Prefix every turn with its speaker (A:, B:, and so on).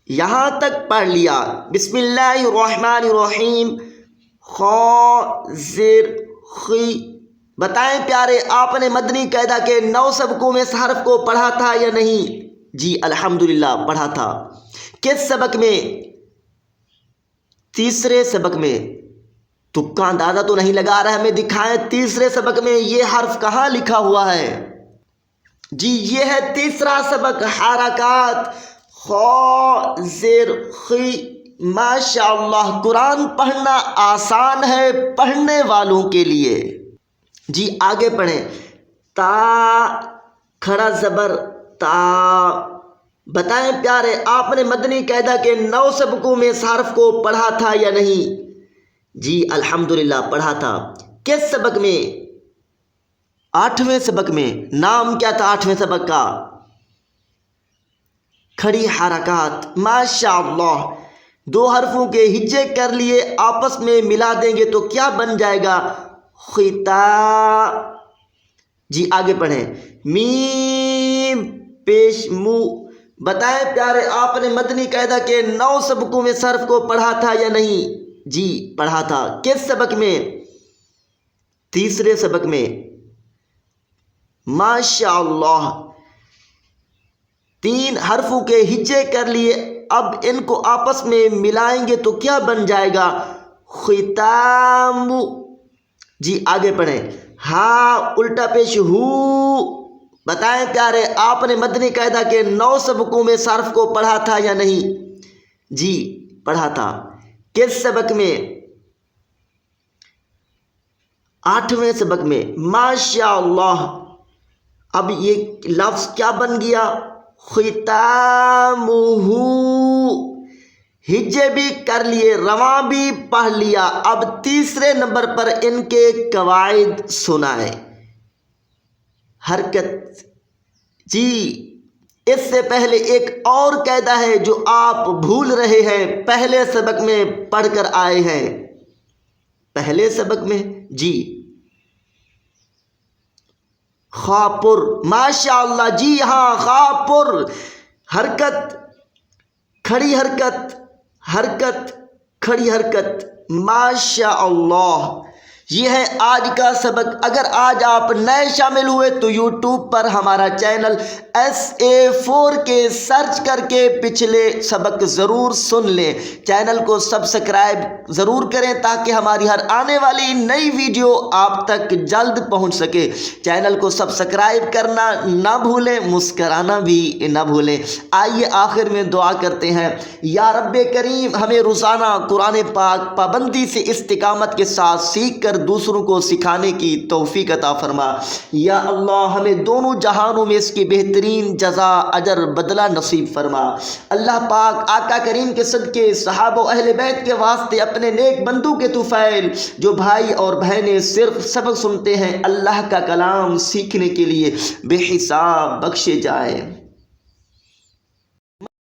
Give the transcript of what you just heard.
A: یہاں تک پڑھ لیا۔ بسم اللہ الرحمن الرحیم، خا زیر خی۔ بتائیں پیارے آپ نے مدنی قاعدہ کے 9 سبقوں میں اس حرف کو پڑھا تھا یا نہیں؟ جی الحمدللہ پڑھا تھا۔ کس سبق میں؟ تیسرے سبق میں۔ تکا اندازہ تو نہیں لگا رہا، ہمیں دکھائیں تیسرے سبق میں یہ حرف کہاں لکھا ہوا ہے؟ جی یہ ہے تیسرا سبق، حرکات، خا زیر خی۔ ماشاء اللہ، قرآن پڑھنا آسان ہے پڑھنے والوں کے لیے۔ جی آگے پڑھیں۔ تا، کھڑا زبر تا۔ بتائیں پیارے آپ نے مدنی قاعدہ کے 9 سبقوں میں اس حرف کو پڑھا تھا یا نہیں؟ جی الحمدللہ پڑھا تھا۔ کس سبق میں؟ 8ویں سبق میں۔ نام کیا تھا 8ویں سبق کا؟ کھڑی حرکات۔ ماشاء اللہ، 2 حرفوں کے ہجے کر لیے آپس میں ملا دیں گے تو کیا بن جائے گا؟ خطا۔ جی آگے پڑھیں۔ میم پیش مو۔ بتائیں پیارے آپ نے مدنی قاعدہ کے 9 سبقوں میں اس حرف کو پڑھا تھا یا نہیں؟ جی پڑھا تھا۔ کس سبق میں؟ تیسرے سبق میں۔ ماشاء اللہ، 3 حرفوں کے ہجے کر لیے، اب ان کو آپس میں ملائیں گے تو کیا بن جائے گا؟ ختام۔ جی آگے پڑھیں۔ ہا الٹا پیش ہو۔ بتائیں پیارے آپ نے مدنی قاعدہ کے 9 سبقوں میں اس حرف کو پڑھا تھا یا نہیں؟ جی پڑھا تھا۔ کس سبق میں؟ 8ویں سبق میں۔ ماشاء اللہ، اب یہ لفظ کیا بن گیا؟ ختامہ۔ ہجے بھی کر لیے، رواں بھی پڑھ لیا، اب تیسرے نمبر پر ان کے قواعد سنائیں۔ حرکت۔ جی اس سے پہلے ایک اور قاعدہ ہے جو آپ بھول رہے ہیں، پہلے سبق میں پڑھ کر آئے ہیں۔ پہلے سبق میں جی خاپر۔ ماشاء اللہ، جی ہاں خاپر۔ حرکت، کھڑی حرکت، حرکت کھڑی حرکت۔ ماشاء اللہ، یہ ہے آج کا سبق۔ اگر آج آپ نئے شامل ہوئے تو یوٹیوب پر ہمارا چینل SA4 کے سرچ کر کے پچھلے سبق ضرور سن لیں۔ چینل کو سبسکرائب ضرور کریں تاکہ ہماری ہر آنے والی نئی ویڈیو آپ تک جلد پہنچ سکے۔ چینل کو سبسکرائب کرنا نہ بھولیں، مسکرانا بھی نہ بھولیں۔ آئیے آخر میں دعا کرتے ہیں۔ یا رب کریم، ہمیں روزانہ قرآن پاک پابندی سے استقامت کے ساتھ سیکھ کر دوسروں کو سکھانے کی توفیق عطا فرما۔ یا اللہ، ہمیں دونوں جہانوں میں اس کی بہترین جزا اجر بدلہ نصیب فرما۔ اللہ پاک آقا کریم کے صدقے، صحابہ و اہل بیت کے واسطے، اپنے نیک بندوں کے طفیل جو بھائی اور بہنیں صرف سبق سنتے ہیں، اللہ کا کلام سیکھنے کے لیے بے حساب بخشے جائیں۔